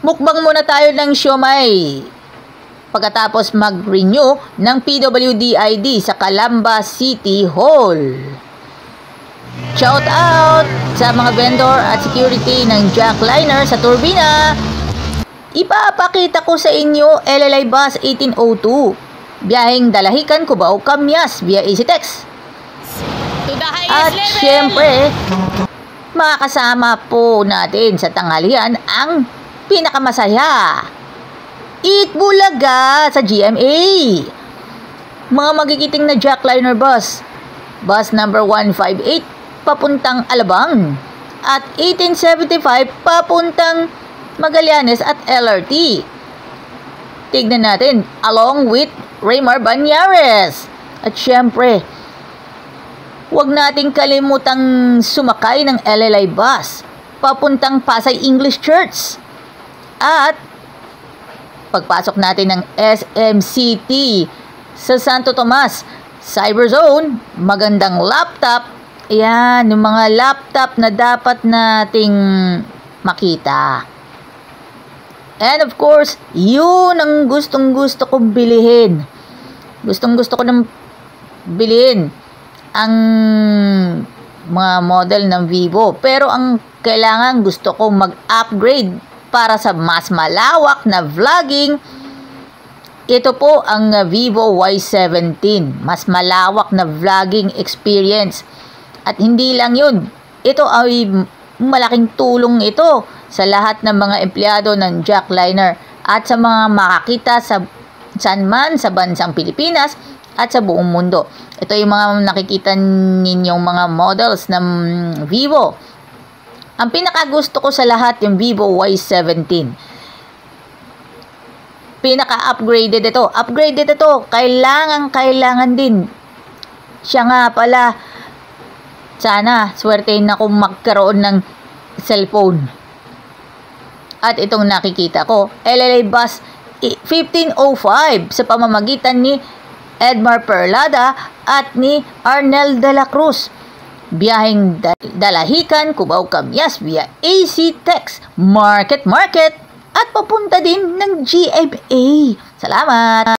Mukbang muna tayo ng siomay. Pagkatapos mag-renew ng PWD ID sa Calamba City Hall. Shout out sa mga vendor at security ng Jackliner sa Turbina. Ipapakita ko sa inyo LLI Bus 1802. Biyaheng Dalahican, Cubao, Camyas via EasyTex. At syempre, makakasama po natin sa tanghalian ang pinakamasaya, Eat Bulaga sa GMA. Mga magigiting na Jackliner bus. Bus number 158 papuntang Alabang at 1875 papuntang Magallanes at LRT. Tignan natin along with Raymar Banyares. At syempre, huwag nating kalimutang sumakay ng LLI bus papuntang Pasay English Church. At pagpasok natin ng SMCT sa Santo Tomas Cyberzone, magandang laptop. Ayan, yung mga laptop na dapat nating makita. And of course, yun ang gustong-gusto kong bilhin. Gustong-gusto ko nang bilhin ang mga model ng Vivo. Pero ang kailangan, gusto kong mag-upgrade para sa mas malawak na vlogging. Ito po ang Vivo Y17. Mas malawak na vlogging experience. At hindi lang yun. Ito ay malaking tulong ito sa lahat ng mga empleyado ng Jackliner at sa mga makakita sa saan man sa bansang Pilipinas at sa buong mundo. Ito yung mga nakikita ninyong mga models ng Vivo. Ang pinakagusto ko sa lahat yung Vivo Y17. Pinaka-upgraded ito. Upgraded ito. Kailangan din. Siya nga pala, sana swertein na kung magkaroon ng cellphone. At itong nakikita ko, LLI Bus 1505 sa pamamagitan ni Edmar Perlada at ni Arnel de la Cruz. Biyaheng Dalahican, Cubao, Camyas via EasyTex Market at papunta din ng GMA. Salamat!